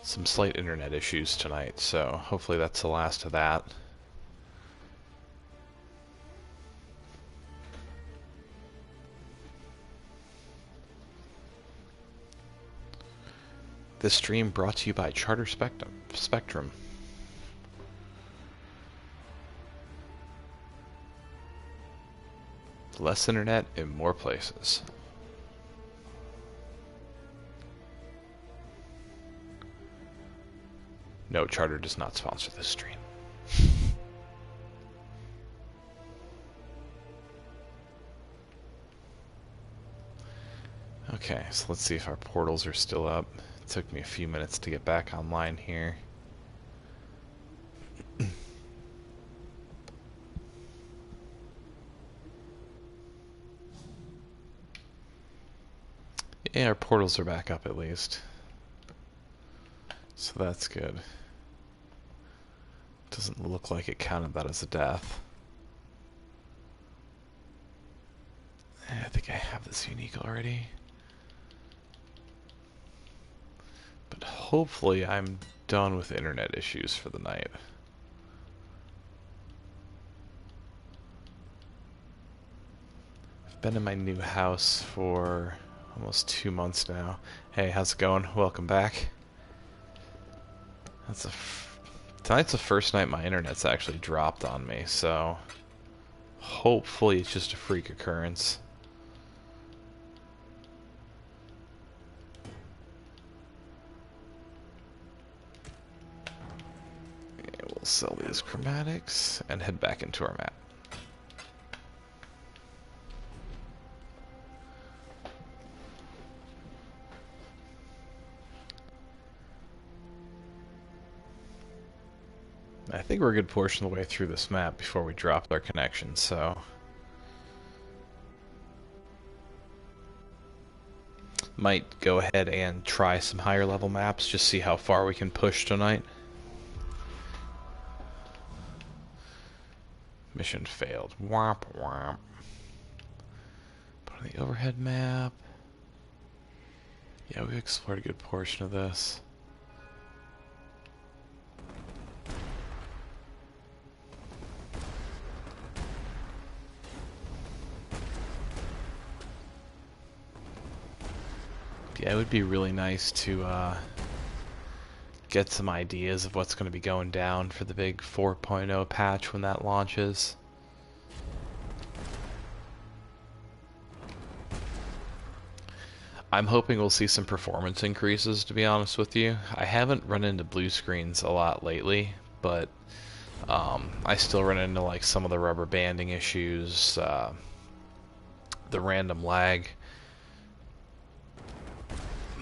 some slight internet issues tonight, so hopefully that's the last of that. This stream brought to you by Charter Spectrum. Less internet in more places. No, Charter does not sponsor this stream. Okay, so let's see if our portals are still up. It took me a few minutes to get back online here. Yeah, our portals are back up at least. So that's good. Doesn't look like it counted that as a death. I think I have this unique already. But hopefully I'm done with internet issues for the night. I've been in my new house for almost 2 months now. Hey, how's it going? Welcome back. Tonight's the first night my internet's actually dropped on me, so hopefully it's just a freak occurrence. And we'll sell these chromatics and head back into our map. I think we're a good portion of the way through this map before we dropped our connection, so might go ahead and try some higher level maps, just see how far we can push tonight. Mission failed. Womp womp. Put on the overhead map. Yeah, we explored a good portion of this. Yeah, it would be really nice to get some ideas of what's going to be going down for the big 4.0 patch when that launches. I'm hoping we'll see some performance increases, to be honest with you. I haven't run into blue screens a lot lately, but I still run into like some of the rubber banding issues, the random lag.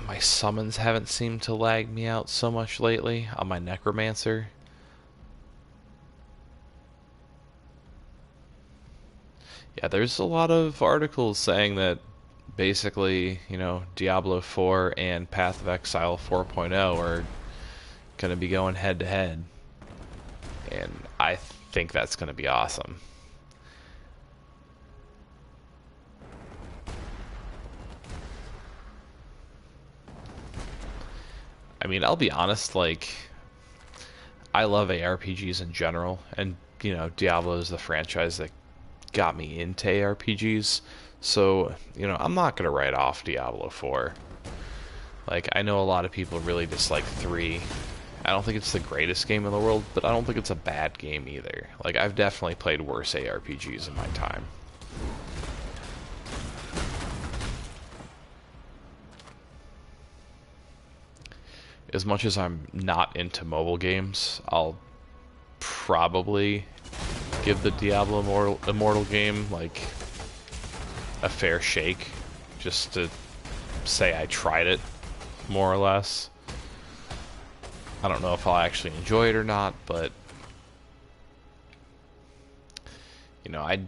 My summons haven't seemed to lag me out so much lately on my Necromancer. Yeah, there's a lot of articles saying that basically, you know, Diablo 4 and Path of Exile 4.0 are going to be going head to head. And I think that's going to be awesome. I mean, I'll be honest, like, I love ARPGs in general, and, you know, Diablo is the franchise that got me into ARPGs, so, you know, I'm not going to write off Diablo 4. Like, I know a lot of people really dislike 3. I don't think it's the greatest game in the world, but I don't think it's a bad game either. Like, I've definitely played worse ARPGs in my time. As much as I'm not into mobile games, I'll probably give the Diablo Immortal game like a fair shake, just to say I tried it, more or less. I don't know if I'll actually enjoy it or not, but you know, I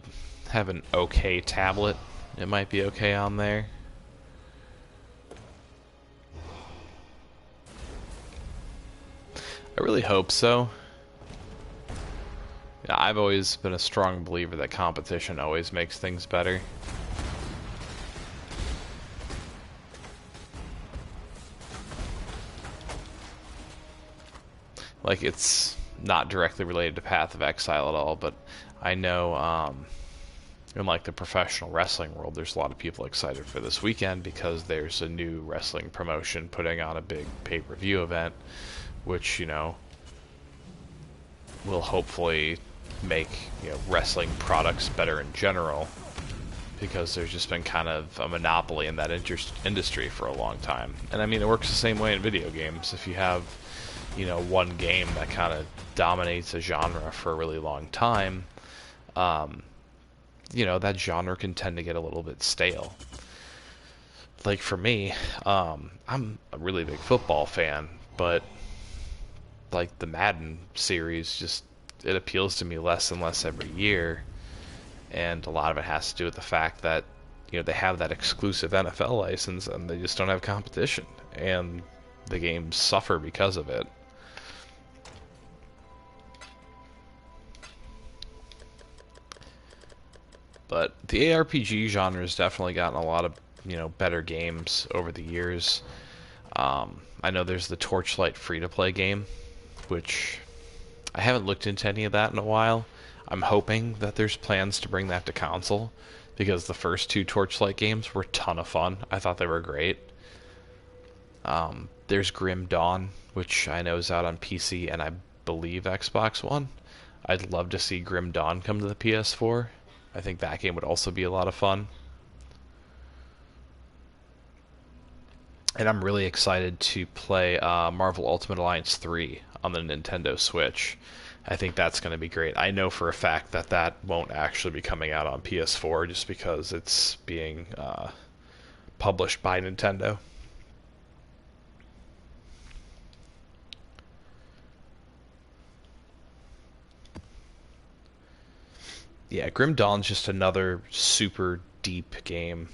have an okay tablet. It might be okay on there. I really hope so. Yeah, I've always been a strong believer that competition always makes things better. Like, it's not directly related to Path of Exile at all, but I know in like the professional wrestling world, there's a lot of people excited for this weekend because there's a new wrestling promotion putting on a big pay-per-view event, which, you know, will hopefully make, you know, wrestling products better in general, because there's just been kind of a monopoly in that industry for a long time. And I mean, it works the same way in video games. If you have, you know, one game that kind of dominates a genre for a really long time, you know, that genre can tend to get a little bit stale. Like for me, I'm a really big football fan, but like the Madden series, just it appeals to me less and less every year, and a lot of it has to do with the fact that, you know, they have that exclusive NFL license and they just don't have competition, and the games suffer because of it. But the ARPG genre has definitely gotten a lot of, you know, better games over the years. I know there's the Torchlight free-to-play game, which I haven't looked into any of that in a while. I'm hoping that there's plans to bring that to console, because the first two Torchlight games were a ton of fun. I thought they were great. There's Grim Dawn, which I know is out on PC and I believe Xbox One. I'd love to see Grim Dawn come to the PS4. I think that game would also be a lot of fun. And I'm really excited to play Marvel Ultimate Alliance 3 on the Nintendo Switch. I think that's going to be great. I know for a fact that that won't actually be coming out on PS4 just because it's being published by Nintendo. Yeah, Grim Dawn's just another super deep game.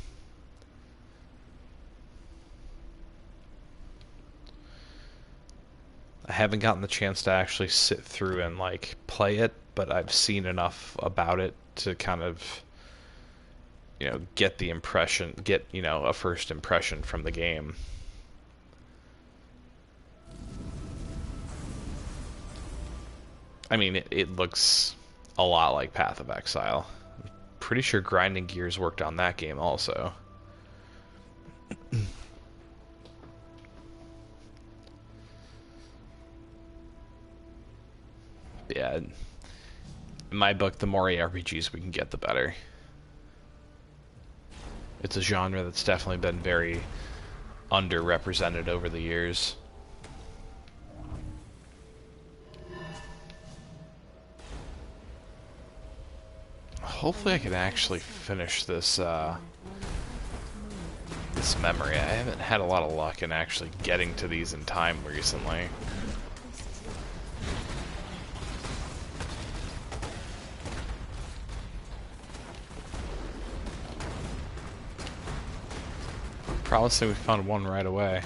I haven't gotten the chance to actually sit through and like play it, but I've seen enough about it to kind of, you know, get the impression, get, you know, a first impression from the game. I mean, it looks a lot like Path of Exile. I'm pretty sure Grinding Gears worked on that game also. Yeah, in my book, the more ARPGs we can get, the better. It's a genre that's definitely been very underrepresented over the years. Hopefully I can actually finish this this memory. I haven't had a lot of luck in actually getting to these in time recently. Promising we found one right away.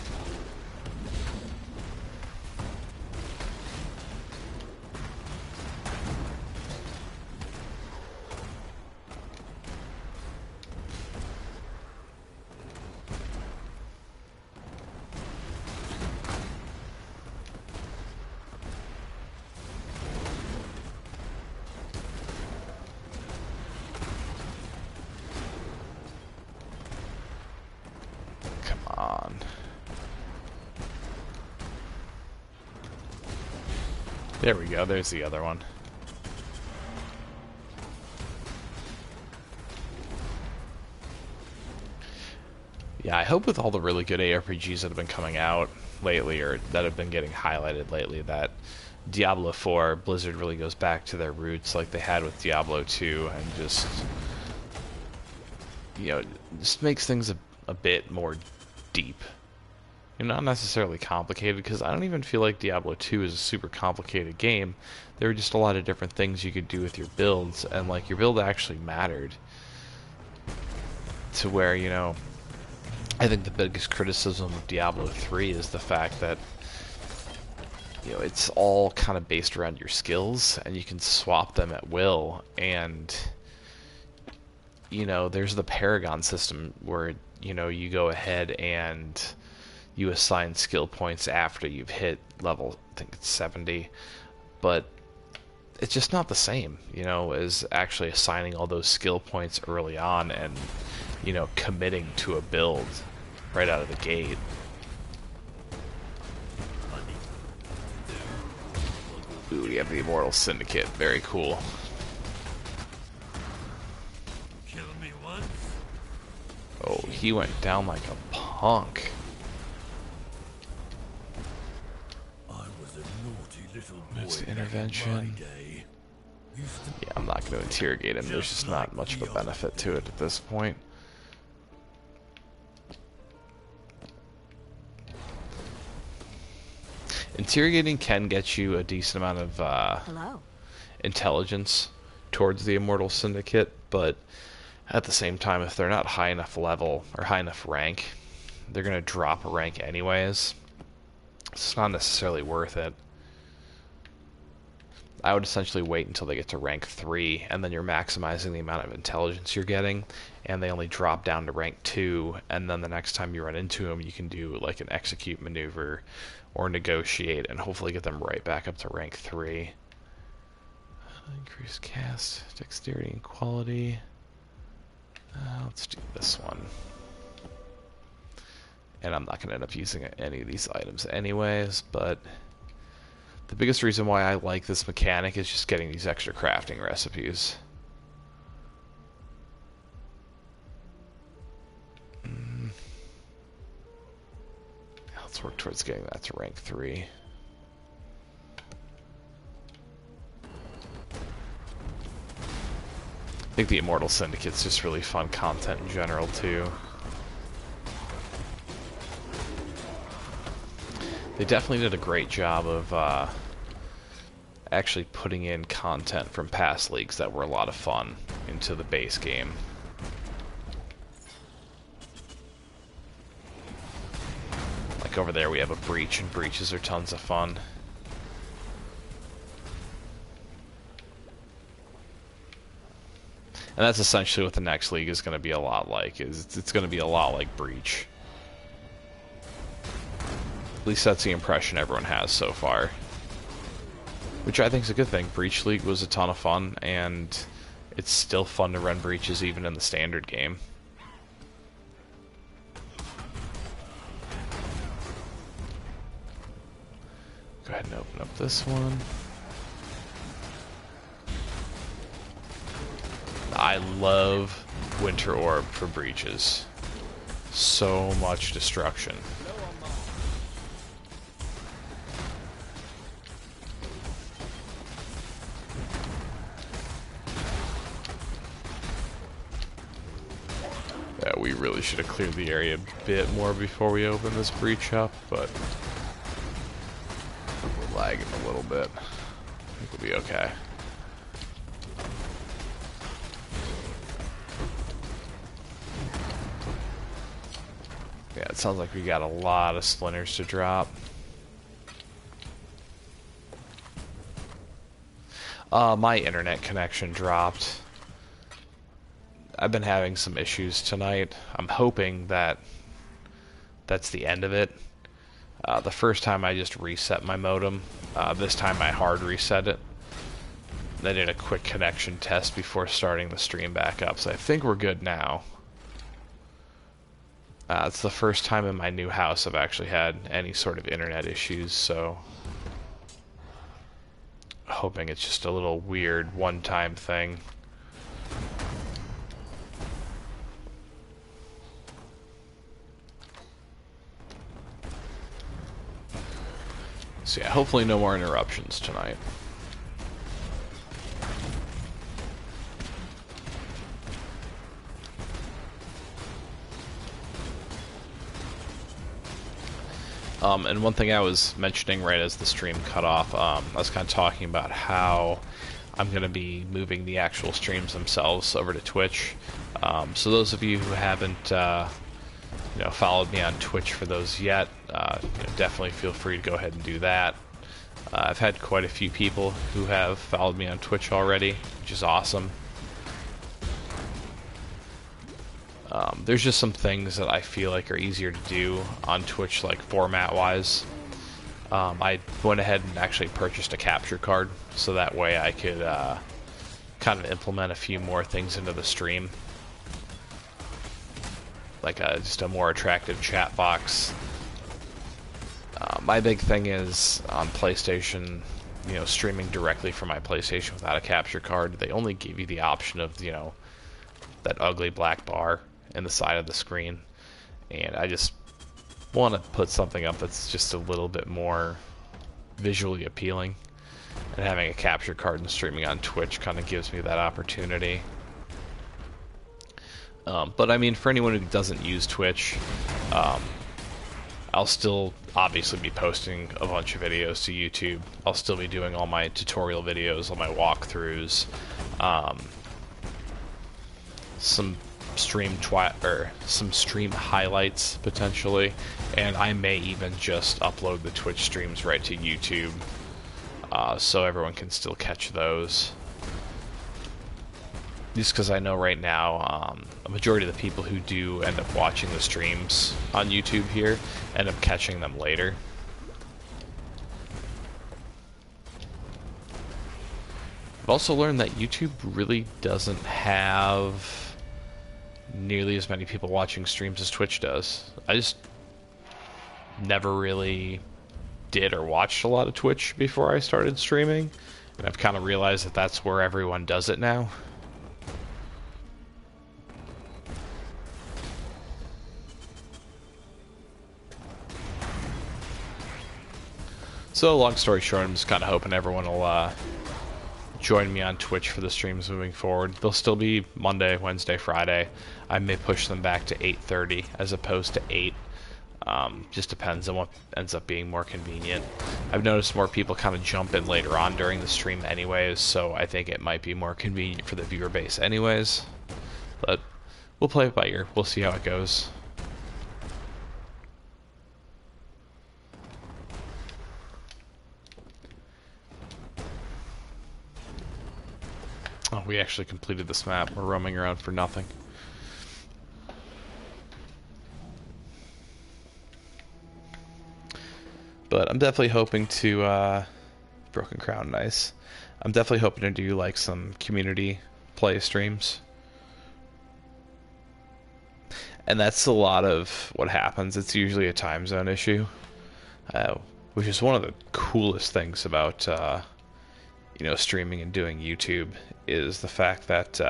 There we go, there's the other one. Yeah, I hope with all the really good ARPGs that have been coming out lately, or that have been getting highlighted lately, that Diablo 4, Blizzard really goes back to their roots like they had with Diablo 2, and just, you know, just makes things a bit more deep. And not necessarily complicated, because I don't even feel like Diablo 2 is a super complicated game. There were just a lot of different things you could do with your builds, and like your build actually mattered. To where, you know, I think the biggest criticism of Diablo 3 is the fact that, you know, it's all kind of based around your skills, and you can swap them at will, and, you know, there's the Paragon system where, you know, you go ahead and you assign skill points after you've hit level, I think it's 70, but it's just not the same, you know, as actually assigning all those skill points early on and, you know, committing to a build right out of the gate. Ooh, we have the Immortal Syndicate. Very cool. Oh, he went down like a punk. Next intervention. Yeah, I'm not going to interrogate him. There's just not much of a benefit to it at this point. Interrogating can get you a decent amount of intelligence towards the Immortal Syndicate, but at the same time, if they're not high enough level or high enough rank, they're going to drop a rank anyways. It's not necessarily worth it. I would essentially wait until they get to rank 3, and then you're maximizing the amount of intelligence you're getting, and they only drop down to rank 2, and then the next time you run into them, you can do like an execute maneuver or negotiate, and hopefully get them right back up to rank 3. Increase cast, dexterity, and quality. Let's do this one. And I'm not going to end up using any of these items anyways, but the biggest reason why I like this mechanic is just getting these extra crafting recipes. Let's work towards getting that to rank 3. I think the Immortal Syndicate's just really fun content in general, too. They definitely did a great job of actually putting in content from past leagues that were a lot of fun into the base game. Like over there we have a breach, and breaches are tons of fun. And that's essentially what the next league is going to be a lot like. It's going to be a lot like Breach. At least that's the impression everyone has so far. Which I think is a good thing. Breach League was a ton of fun, and it's still fun to run breaches even in the standard game. Go ahead and open up this one. I love Winter Orb for breaches. So much destruction. Yeah, we really should have cleared the area a bit more before we open this breach up, but we're lagging a little bit. I think we'll be okay. Yeah, it sounds like we got a lot of splinters to drop. My internet connection dropped. I've been having some issues tonight. I'm hoping that that's the end of it. The first time I just reset my modem. This time I hard reset it. I did a quick connection test before starting the stream back up, so I think we're good now. It's the first time in my new house I've actually had any sort of internet issues, so hoping it's just a little weird one-time thing. So yeah, hopefully no more interruptions tonight. And one thing I was mentioning right as the stream cut off, I was kind of talking about how I'm going to be moving the actual streams themselves over to Twitch. So those of you who haven't followed me on Twitch for those yet, definitely feel free to go ahead and do that. I've had quite a few people who have followed me on Twitch already, which is awesome. There's just some things that I feel like are easier to do on Twitch, like format-wise. I went ahead and actually purchased a capture card, so that way I could kind of implement a few more things into the stream. Like just a more attractive chat box. My big thing is on PlayStation, you know, streaming directly from my PlayStation without a capture card. They only give you the option of, you know, that ugly black bar in the side of the screen. And I just want to put something up that's just a little bit more visually appealing. And having a capture card and streaming on Twitch kind of gives me that opportunity. But I mean, for anyone who doesn't use Twitch, I'll still obviously be posting a bunch of videos to YouTube. I'll still be doing all my tutorial videos, all my walkthroughs, some stream highlights potentially, and I may even just upload the Twitch streams right to YouTube, so everyone can still catch those. Just because I know right now, a majority of the people who do end up watching the streams on YouTube here end up catching them later. I've also learned that YouTube really doesn't have nearly as many people watching streams as Twitch does. I just never really did or watched a lot of Twitch before I started streaming, and I've kind of realized that that's where everyone does it now. So, long story short, I'm just kind of hoping everyone will join me on Twitch for the streams moving forward. They'll still be Monday, Wednesday, Friday. I may push them back to 8:30 as opposed to 8. Just depends on what ends up being more convenient. I've noticed more people kind of jump in later on during the stream anyways, so I think it might be more convenient for the viewer base anyways. But we'll play it by ear. We'll see how it goes. Oh, we actually completed this map. We're roaming around for nothing. But I'm definitely hoping to, Broken Crown, nice. I'm definitely hoping to do, like, some community play streams. And that's a lot of what happens. It's usually a time zone issue. Which is one of the coolest things about, you know, streaming and doing YouTube, is the fact that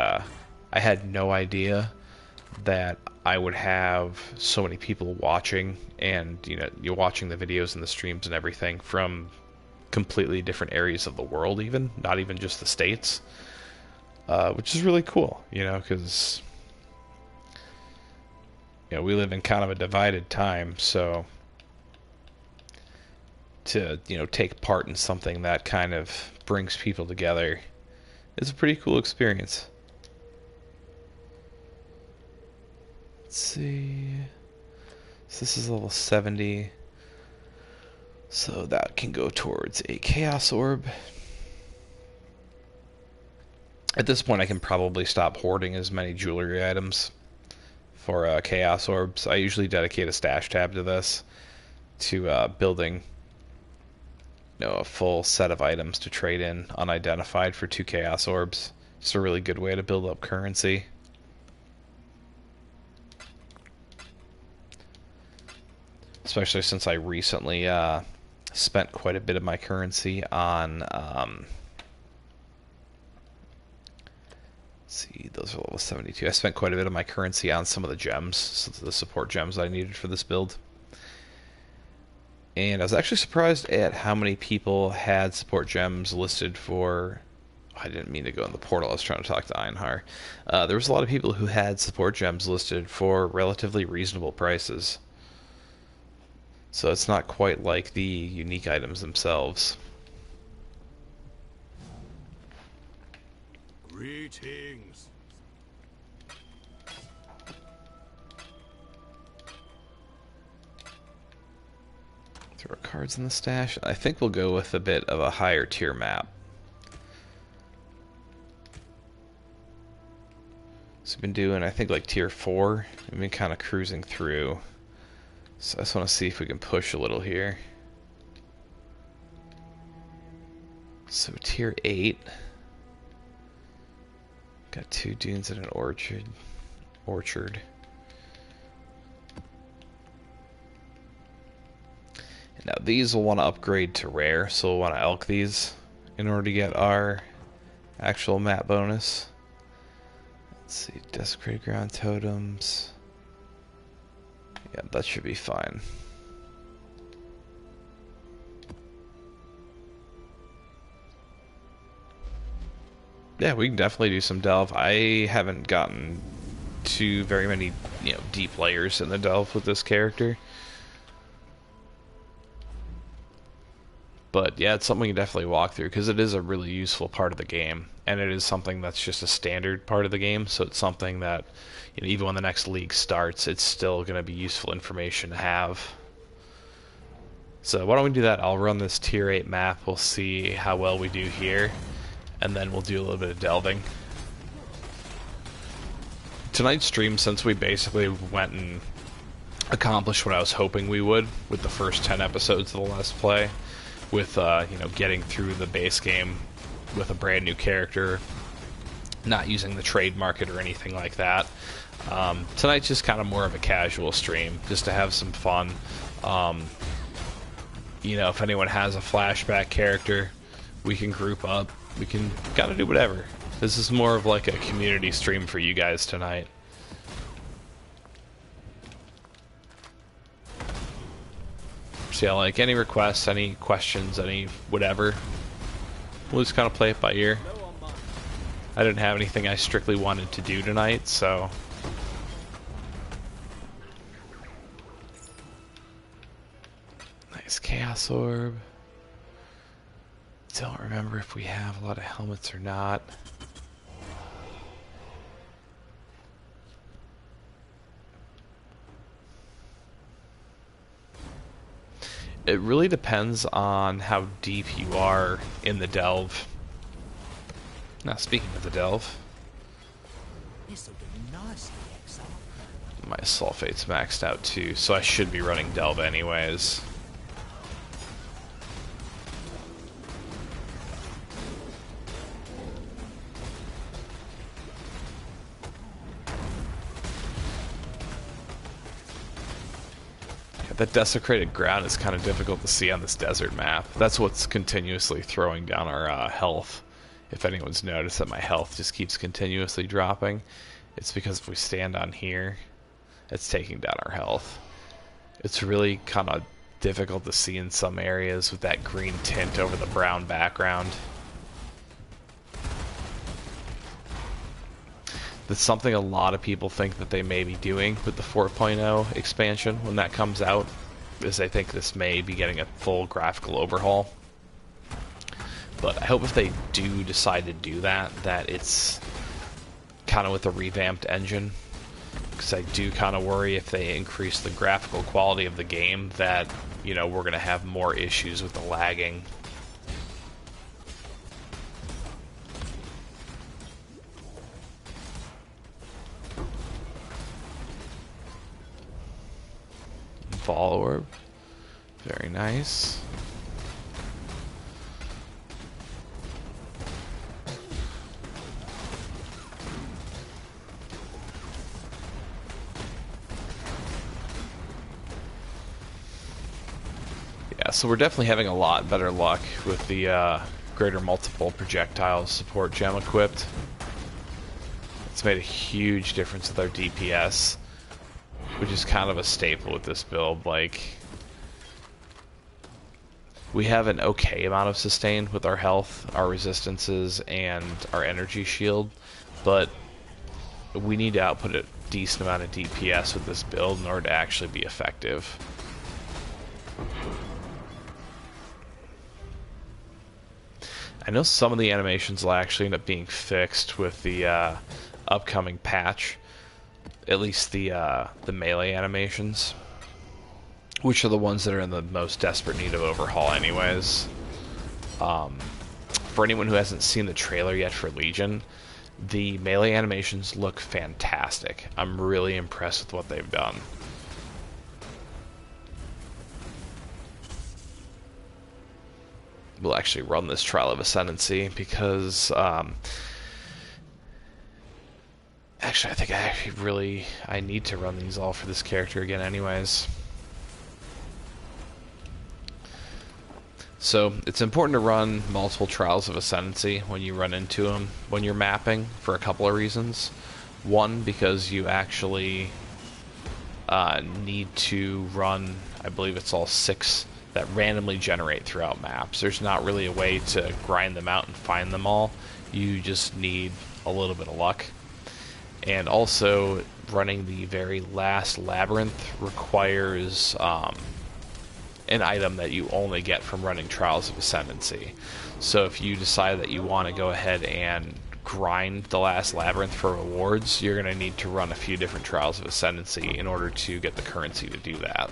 I had no idea that I would have so many people watching, and you know, you're watching the videos and the streams and everything from completely different areas of the world, even not even just the States, which is really cool, you know, because you know, we live in kind of a divided time, so to, you know, take part in something that kind of brings people together is a pretty cool experience. Let's see. So this is level 70. So that can go towards a Chaos Orb. At this point I can probably stop hoarding as many jewelry items for Chaos Orbs. I usually dedicate a stash tab to this, to building, you know, a full set of items to trade in unidentified for 2 Chaos Orbs. Just a really good way to build up currency. Especially since I recently spent quite a bit of my currency on, let's see, those are level 72. I spent quite a bit of my currency on some of the gems, so the support gems I needed for this build. And I was actually surprised at how many people had support gems listed for... I didn't mean to go in the portal, I was trying to talk to Einhar. There was a lot of people who had support gems listed for relatively reasonable prices. So it's not quite like the unique items themselves. Greetings. Throw our cards in the stash. I think we'll go with a bit of a higher tier map. So So I've been doing, I think, like tier 4. I've been kind of cruising through. So I just want to see if we can push a little here. So tier 8. Got 2 dunes and an orchard. And now these will want to upgrade to rare, so we'll want to elk these in order to get our actual map bonus. Let's see, desecrated ground totems. Yeah, that should be fine. Yeah, we can definitely do some delve. I haven't gotten to very many, deep layers in the delve with this character. But yeah, it's something we can definitely walk through because it is a really useful part of the game, and it is something that's just a standard part of the game. So it's something that, even when the next league starts, it's still going to be useful information to have. So why don't we do that? I'll run this tier 8 map. We'll see how well we do here, and then we'll do a little bit of delving. Tonight's stream, since we basically went and accomplished what I was hoping we would with the first 10 episodes of the Let's Play, with getting through the base game with a brand new character, not using the trade market or anything like that. Tonight's just kind of more of a casual stream, just to have some fun. If anyone has a flashback character, we can group up. We can kind of do whatever. This is more of like a community stream for you guys tonight. So yeah, like any requests, any questions, any whatever, we'll just kind of play it by ear. I didn't have anything I strictly wanted to do tonight, so... Nice Chaos Orb. Don't remember if we have a lot of helmets or not. It really depends on how deep you are in the delve. Now, speaking of the delve, This'll be nasty, Exile. my sulfate's maxed out too, so I should be running delve anyways. That desecrated ground is kind of difficult to see on this desert map. That's what's continuously throwing down our health. If anyone's noticed that my health just keeps continuously dropping, it's because if we stand on here, it's taking down our health. It's really kind of difficult to see in some areas with that green tint over the brown background. That's something a lot of people think that they may be doing with the 4.0 expansion when that comes out, is they think this may be getting a full graphical overhaul. But I hope if they do decide to do that, that it's kind of with a revamped engine. Because I do kind of worry if they increase the graphical quality of the game that, we're going to have more issues with the lagging. Ball orb. Very nice. Yeah, so we're definitely having a lot better luck with the greater multiple projectile support gem equipped. It's made a huge difference with our DPS, which is kind of a staple with this build. Like, we have an okay amount of sustain with our health, our resistances, and our energy shield, but we need to output a decent amount of DPS with this build in order to actually be effective. I know some of the animations will actually end up being fixed with the upcoming patch. At least the melee animations, which are the ones that are in the most desperate need of overhaul anyways. For anyone who hasn't seen the trailer yet for Legion, The melee animations look fantastic. I'm really impressed with what they've done. We'll actually run this Trial of Ascendancy because actually I think I need to run these all for this character again anyways. So it's important to run multiple Trials of Ascendancy when you run into them when you're mapping for a couple of reasons. One, because you actually need to run, I believe it's all 6 that randomly generate throughout maps. There's not really a way to grind them out and find them all. You just need a little bit of luck. And also, running the very last labyrinth requires an item that you only get from running Trials of Ascendancy. So if you decide that you want to go ahead and grind the last labyrinth for rewards, you're going to need to run a few different Trials of Ascendancy in order to get the currency to do that.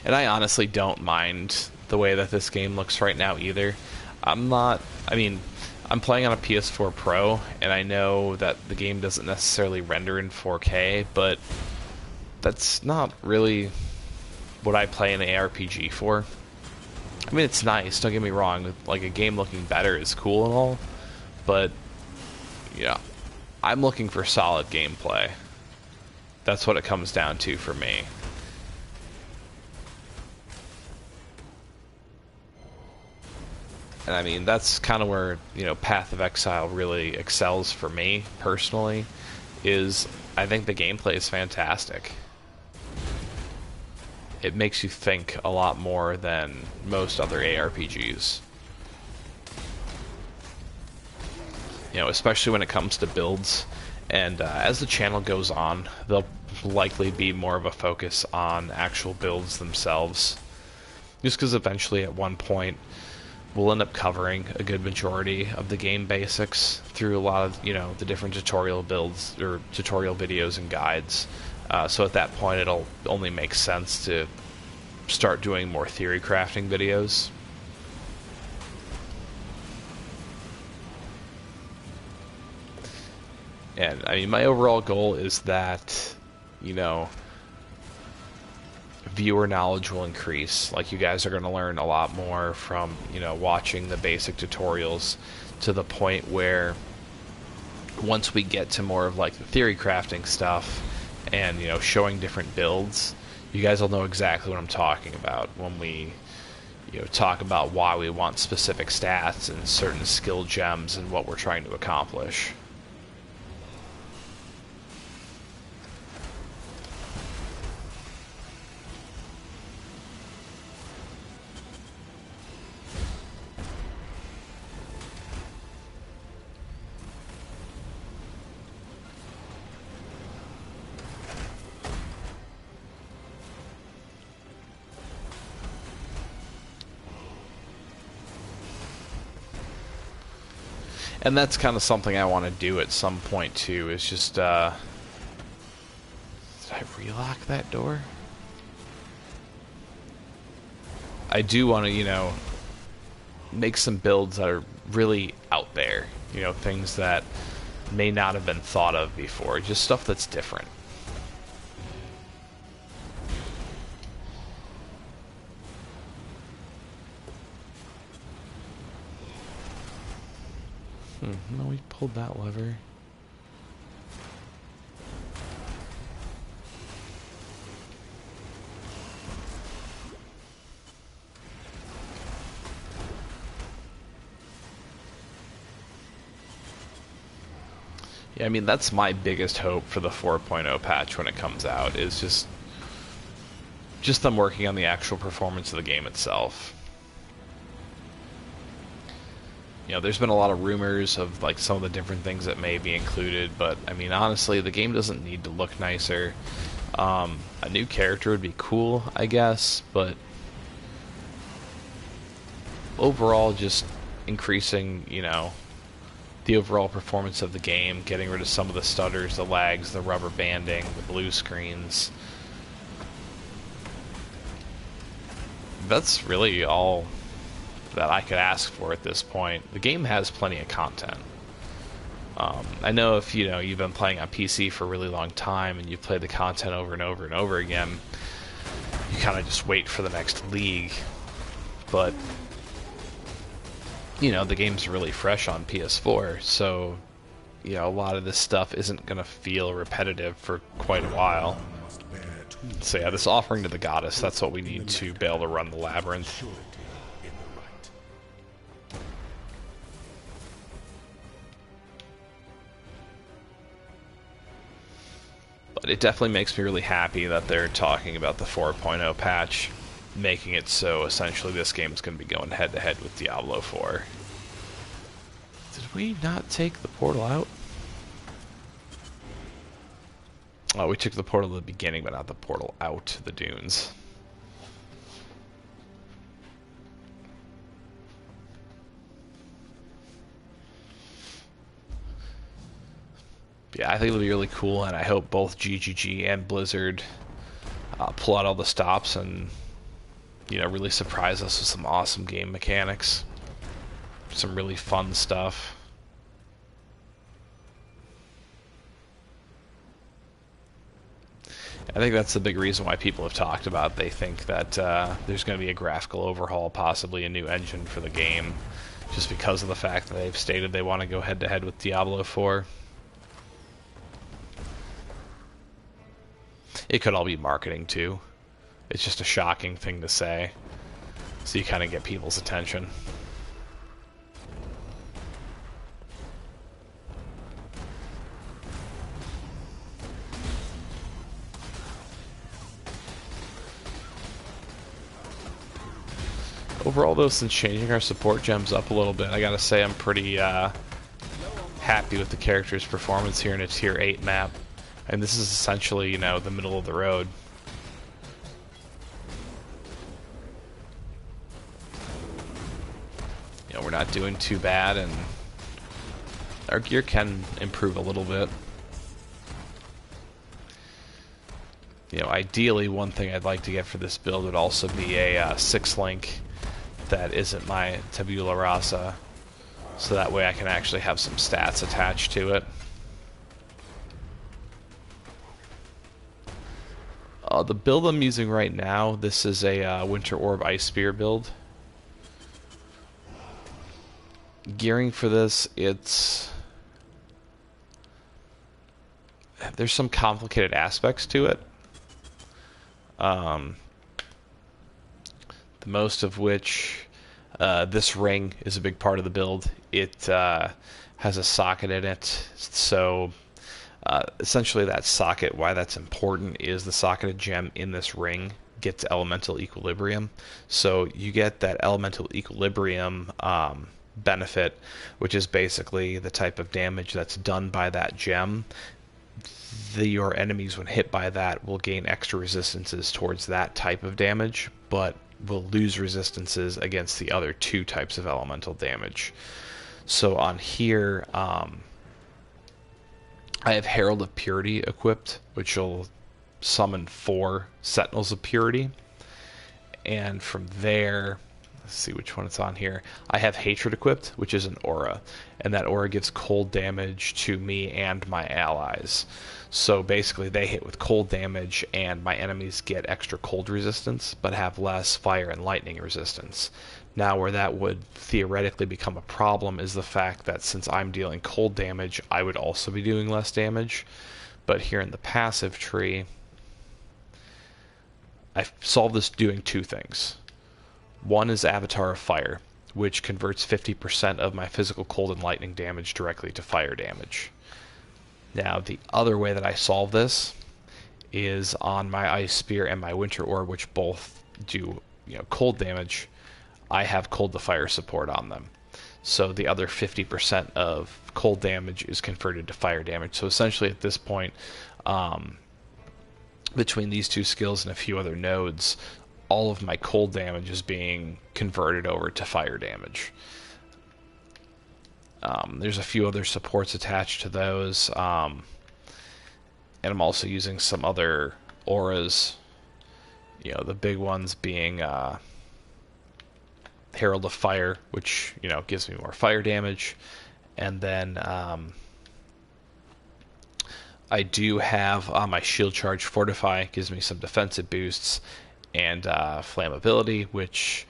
And I honestly don't mind the way that this game looks right now either. I'm playing on a PS4 Pro, and I know that the game doesn't necessarily render in 4K, but that's not really what I play an ARPG for. I mean, it's nice, don't get me wrong, like a game looking better is cool and all, but yeah, I'm looking for solid gameplay. That's what it comes down to for me. And I mean, that's kind of where, Path of Exile really excels for me, personally, is I think the gameplay is fantastic. It makes you think a lot more than most other ARPGs. Especially when it comes to builds. And as the channel goes on, there'll likely be more of a focus on actual builds themselves. Just because eventually at one point, we'll end up covering a good majority of the game basics through a lot of, the different tutorial builds or tutorial videos and guides. So at that point, it'll only make sense to start doing more theory crafting videos. And I mean, my overall goal is that, viewer knowledge will increase. Like, you guys are going to learn a lot more from, watching the basic tutorials, to the point where once we get to more of like the theory crafting stuff and, showing different builds, you guys will know exactly what I'm talking about when we, talk about why we want specific stats and certain skill gems and what we're trying to accomplish. And that's kind of something I want to do at some point too, is just, did I relock that door? I do want to, make some builds that are really out there, things that may not have been thought of before, just stuff that's different. No, we pulled that lever. Yeah, I mean, that's my biggest hope for the 4.0 patch when it comes out, is just them working on the actual performance of the game itself. There's been a lot of rumors of like some of the different things that may be included, but I mean, honestly, the game doesn't need to look nicer. A new character would be cool, I guess, but overall, just increasing, the overall performance of the game, getting rid of some of the stutters, the lags, the rubber banding, the blue screens. that's really all that I could ask for at this point. The game has plenty of content. I know if you've been playing on PC for a really long time and you've played the content over and over and over again, you kind of just wait for the next league. But the game's really fresh on PS4, so a lot of this stuff isn't going to feel repetitive for quite a while. So yeah, this offering to the goddess, that's what we need to be able to run the labyrinth. But it definitely makes me really happy that they're talking about the 4.0 patch, making it so essentially this game is going to be going head-to-head with Diablo 4. Did we not take the portal out? Oh, we took the portal at the beginning, but not the portal out to the dunes. Yeah, I think it'll be really cool, and I hope both GGG and Blizzard pull out all the stops and really surprise us with some awesome game mechanics, some really fun stuff. I think that's the big reason why people have talked about. They think that there's going to be a graphical overhaul, possibly a new engine for the game, just because of the fact that they've stated they want to go head-to-head with Diablo 4. It could all be marketing, too. It's just a shocking thing to say, so you kind of get people's attention. Overall, though, since changing our support gems up a little bit, I gotta say I'm pretty happy with the character's performance here in a Tier 8 map. And this is essentially, the middle of the road. We're not doing too bad, and our gear can improve a little bit. Ideally, one thing I'd like to get for this build would also be a 6-link that isn't my tabula rasa, so that way I can actually have some stats attached to it. The build I'm using right now, this is a Winter Orb Ice Spear build. Gearing for this, there's some complicated aspects to it. The most of which, this ring is a big part of the build. It has a socket in it, so essentially that socket, why that's important, is the socketed gem in this ring gets elemental equilibrium. So you get that elemental equilibrium benefit, which is basically the type of damage that's done by that gem. Your enemies, when hit by that, will gain extra resistances towards that type of damage, but will lose resistances against the other two types of elemental damage. So on here, I have Herald of Purity equipped, which will summon 4 Sentinels of Purity. And from there, let's see which one it's on here. I have Hatred equipped, which is an aura. And that aura gives cold damage to me and my allies. So basically they hit with cold damage and my enemies get extra cold resistance, but have less fire and lightning resistance. Now where that would theoretically become a problem is the fact that since I'm dealing cold damage, I would also be doing less damage. But here in the passive tree, I've solved this doing 2 things. One is Avatar of Fire, which converts 50% of my physical cold and lightning damage directly to fire damage. Now, the other way that I solve this is on my Ice Spear and my Winter Orb, which both do cold damage. I have cold to fire support on them. So the other 50% of cold damage is converted to fire damage. So essentially at this point, between these 2 skills and a few other nodes, all of my cold damage is being converted over to fire damage. There's a few other supports attached to those, and I'm also using some other auras. The big ones being Herald of Fire, which gives me more fire damage, and then I do have my shield charge Fortify, gives me some defensive boosts, and flammability, which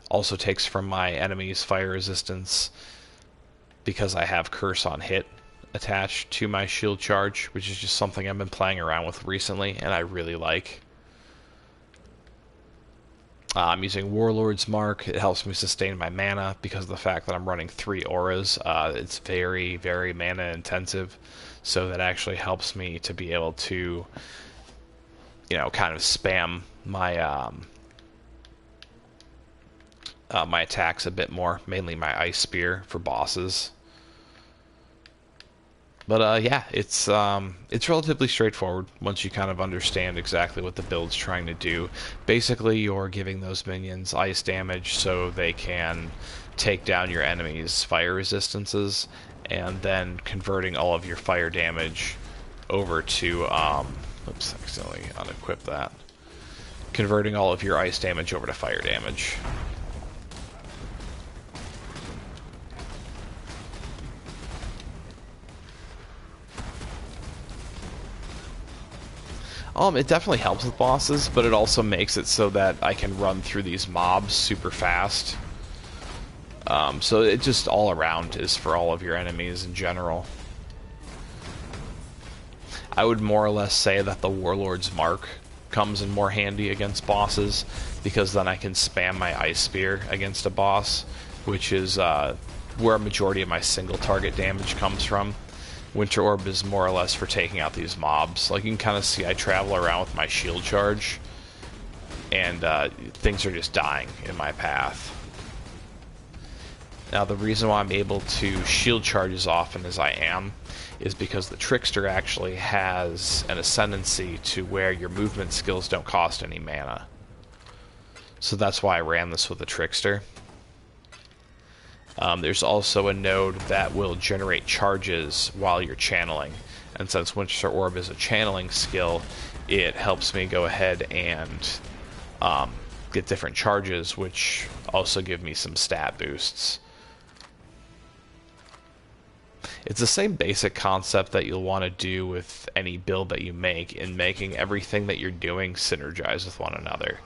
also takes from my enemy's fire resistance because I have Curse on Hit attached to my shield charge, which is just something I've been playing around with recently and I really like. I'm using Warlord's Mark. It helps me sustain my mana because of the fact that I'm running 3 auras. It's very, very mana intensive, so that actually helps me to be able to, kind of spam my my attacks a bit more, mainly my Ice Spear for bosses. But yeah, it's relatively straightforward once you kind of understand exactly what the build's trying to do. Basically, you're giving those minions ice damage so they can take down your enemy's fire resistances, and then converting all of your fire damage over to oops, I accidentally unequipped that. Converting all of your ice damage over to fire damage. It definitely helps with bosses, but it also makes it so that I can run through these mobs super fast. So it just all around is for all of your enemies in general. I would more or less say that the Warlord's Mark comes in more handy against bosses, because then I can spam my Ice Spear against a boss, which is where a majority of my single target damage comes from. Winter Orb is more or less for taking out these mobs. Like you can kind of see, I travel around with my shield charge, and things are just dying in my path. Now, the reason why I'm able to shield charge as often as I am is because the Trickster actually has an ascendancy to where your movement skills don't cost any mana. So that's why I ran this with the Trickster. There's also a node that will generate charges while you're channeling, and since Winter Orb is a channeling skill, it helps me go ahead and get different charges, which also give me some stat boosts. It's the same basic concept that you'll want to do with any build that you make, in making everything that you're doing synergize with one another.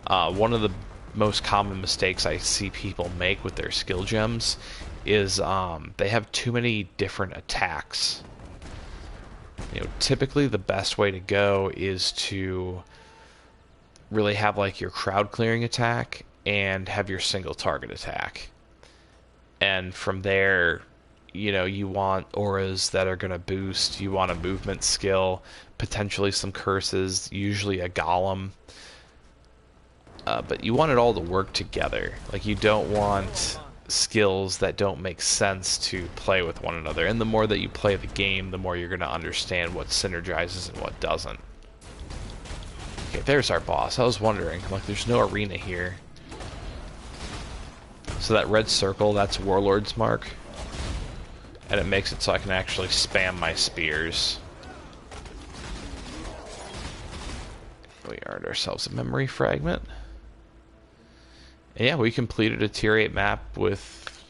One of the most common mistakes I see people make with their skill gems is they have too many different attacks. Typically the best way to go is to really have like your crowd clearing attack and have your single target attack. And from there, you want auras that are going to boost, you want a movement skill, potentially some curses, usually a golem. But you want it all to work together. Like, you don't want skills that don't make sense to play with one another. And the more that you play the game, the more you're going to understand what synergizes and what doesn't. Okay, there's our boss. I was wondering, like, there's no arena here. So that red circle, that's Warlord's Mark. And it makes it so I can actually spam my spears. We earned ourselves a memory fragment. And yeah, we completed a tier 8 map with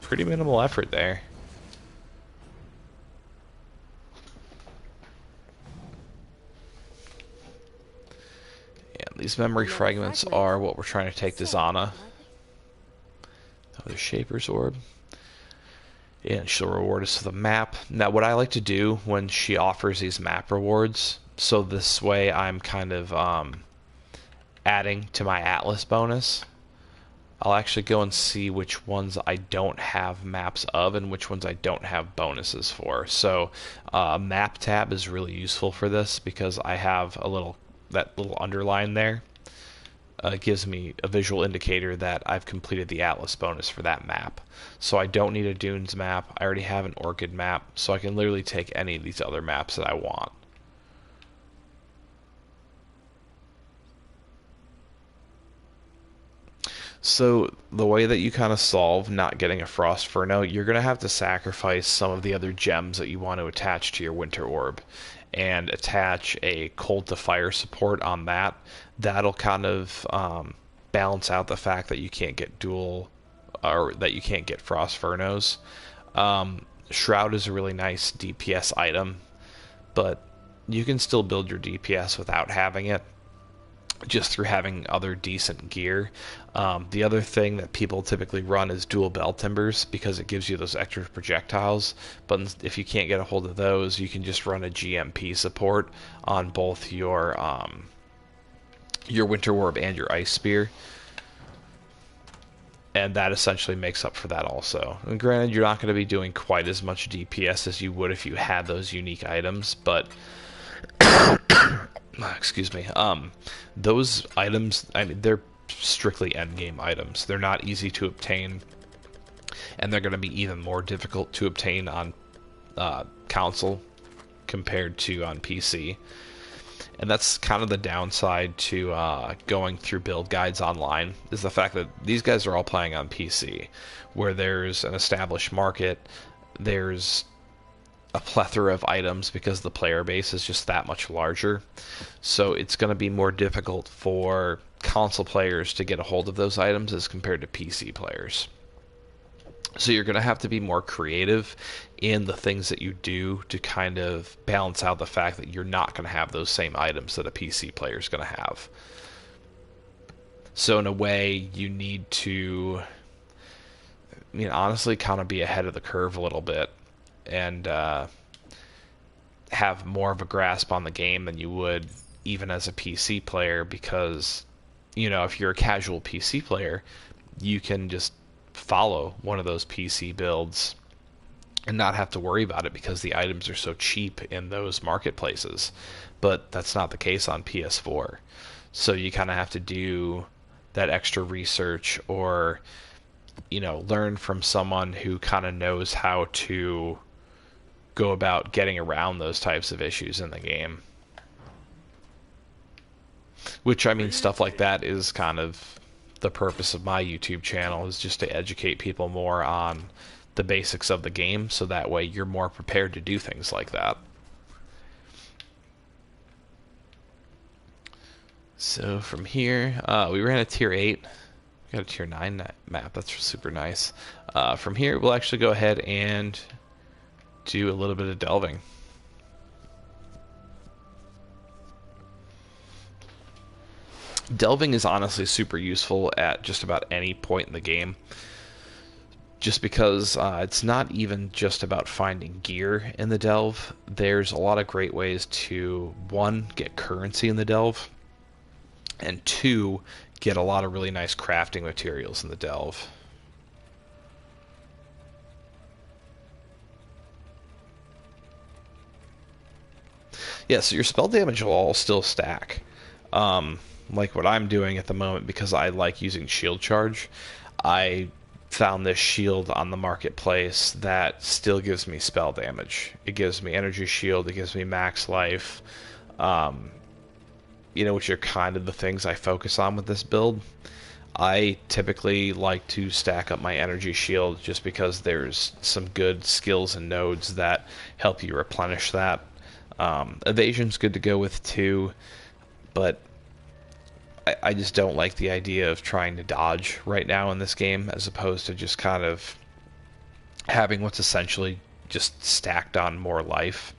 pretty minimal effort there. And these memory fragments are what we're trying to take to Zana. Another Shaper's Orb. And she'll reward us with a map. Now, what I like to do when she offers these map rewards, so this way I'm kind of adding to my Atlas bonus, I'll actually go and see which ones I don't have maps of and which ones I don't have bonuses for. So map tab is really useful for this because I have that little underline there. Gives me a visual indicator that I've completed the Atlas bonus for that map. So I don't need a Dunes map. I already have an Orchid map, so I can literally take any of these other maps that I want. So the way that you kind of solve not getting a Frost Furno, you're going to have to sacrifice some of the other gems that you want to attach to your Winter Orb, and attach a Cold to Fire support on that. That'll kind of balance out the fact that you can't get dual, or that you can't get Frost Furnos. Shroud is a really nice DPS item, but you can still build your DPS without having it, just through having other decent gear. The other thing that people typically run is dual bell timbers because it gives you those extra projectiles. But if you can't get a hold of those, you can just run a GMP support on both your Winter Orb and your Ice Spear, and that essentially makes up for that also. And granted, you're not going to be doing quite as much DPS as you would if you had those unique items, but excuse me, those items, I mean, they're strictly endgame items. They're not easy to obtain, and they're going to be even more difficult to obtain on console compared to on PC. And that's kind of the downside to going through build guides online, is the fact that these guys are all playing on PC, where there's an established market, there's a plethora of items because the player base is just that much larger. So it's going to be more difficult for console players to get a hold of those items as compared to PC players. So you're going to have to be more creative in the things that you do to kind of balance out the fact that you're not going to have those same items that a PC player is going to have. So in a way, you need to, I mean, honestly, kind of be ahead of the curve a little bit and have more of a grasp on the game than you would even as a PC player, because, you know, if you're a casual PC player, you can just follow one of those PC builds and not have to worry about it because the items are so cheap in those marketplaces. But that's not the case on PS4. So you kind of have to do that extra research, or, you know, learn from someone who kind of knows how to go about getting around those types of issues in the game. Which, I mean, stuff like that is kind of the purpose of my YouTube channel, is just to educate people more on the basics of the game, so that way you're more prepared to do things like that. So from here, we ran a tier 8. We got a tier 9 map. That's super nice. From here, we'll actually go ahead and do a little bit of delving. Delving is honestly super useful at just about any point in the game, just because it's not even just about finding gear in the delve. There's a lot of great ways to, one, get currency in the delve, and two, get a lot of really nice crafting materials in the delve. Yeah, so your spell damage will all still stack. Like what I'm doing at the moment, because I like using shield charge, I found this shield on the marketplace that still gives me spell damage. It gives me energy shield, it gives me max life, you know, which are kind of the things I focus on with this build. I typically like to stack up my energy shield just because there's some good skills and nodes that help you replenish that. Evasion's good to go with too, but I just don't like the idea of trying to dodge right now in this game, as opposed to just kind of having what's essentially just stacked on more life.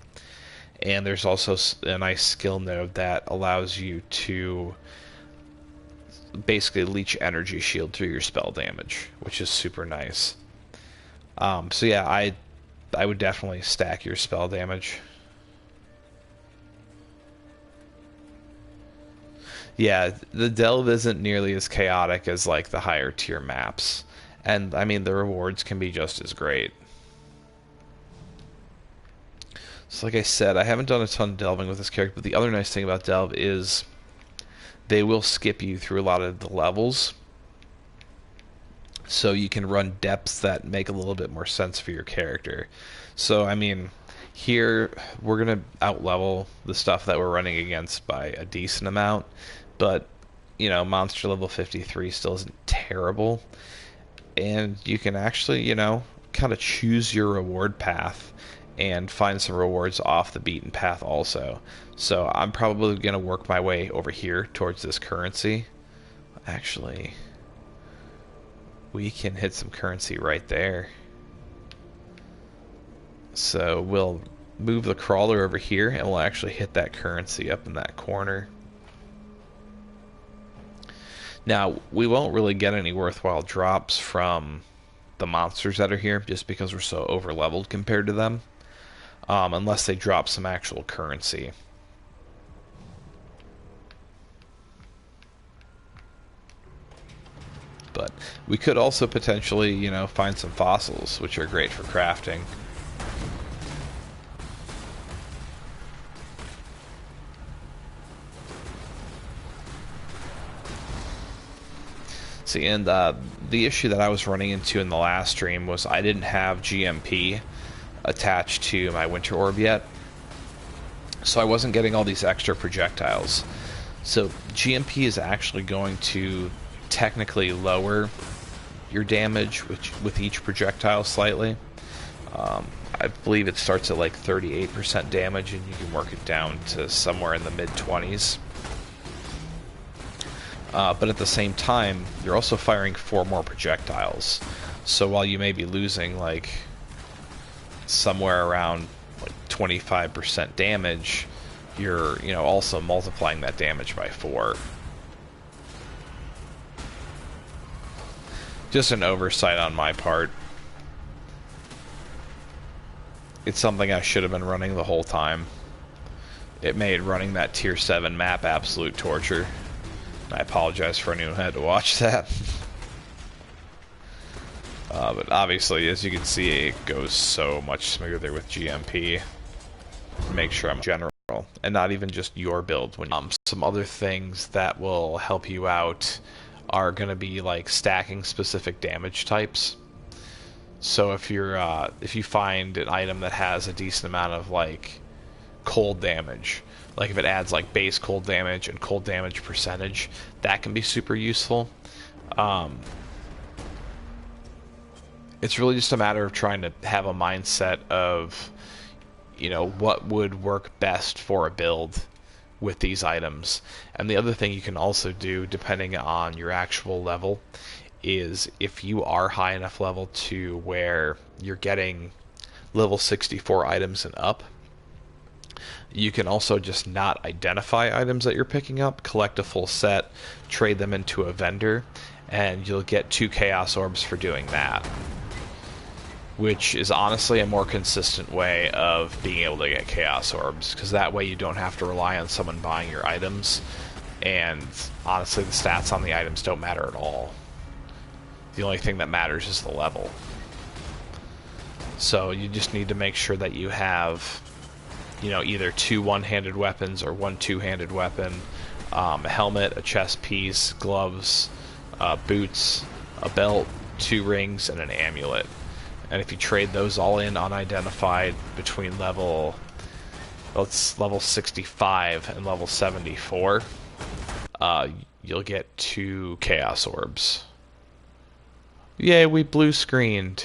And there's also a nice skill node that allows you to basically leech energy shield through your spell damage, which is super nice. So yeah, I would definitely stack your spell damage. Yeah, the delve isn't nearly as chaotic as like the higher tier maps, and I mean the rewards can be just as great. So like I said, I haven't done a ton of delving with this character, but the other nice thing about delve is they will skip you through a lot of the levels, so you can run depths that make a little bit more sense for your character. So I mean, here we're gonna outlevel the stuff that we're running against by a decent amount, but you know, monster level 53 still isn't terrible, and you can actually, you know, kind of choose your reward path and find some rewards off the beaten path also. So I'm probably going to work my way over here towards this currency. Actually, we can hit some currency right there. So we'll move the crawler over here and we'll actually hit that currency up in that corner. Now, we won't really get any worthwhile drops from the monsters that are here just because we're so over leveled compared to them, unless they drop some actual currency. But we could also potentially, you know, find some fossils, which are great for crafting. See, and the issue that I was running into in the last stream was I didn't have GMP attached to my Winter Orb yet, so I wasn't getting all these extra projectiles. So GMP is actually going to technically lower your damage with each projectile slightly. I believe it starts at like 38% damage, and you can work it down to somewhere in the mid-20s. But at the same time, you're also firing 4 more projectiles. So while you may be losing like somewhere around like 25% damage, you're, you know, also multiplying that damage by 4. Just an oversight on my part. It's something I should have been running the whole time. It made running that tier 7 map absolute torture. I apologize for anyone who had to watch that. But obviously, as you can see, it goes so much smoother with GMP. Make sure I'm general, and not even just your build. When some other things that will help you out are going to be like stacking specific damage types. So if you find an item that has a decent amount of like cold damage, like if it adds like base cold damage and cold damage percentage, that can be super useful. It's really just a matter of trying to have a mindset of, you know, what would work best for a build with these items. And the other thing you can also do, depending on your actual level, is if you are high enough level to where you're getting level 64 items and up, you can also just not identify items that you're picking up, collect a full set, trade them into a vendor, and you'll get 2 Chaos Orbs for doing that. Which is honestly a more consistent way of being able to get Chaos Orbs, because that way you don't have to rely on someone buying your items, and honestly the stats on the items don't matter at all. The only thing that matters is the level. So you just need to make sure that you have, you know, either 2 one-handed weapons or 1 two-handed weapon, a helmet, a chest piece, gloves, boots, a belt, 2 rings, and an amulet. And if you trade those all in unidentified between level 65 and level 74, you'll get 2 Chaos Orbs. Yay, we blue screened.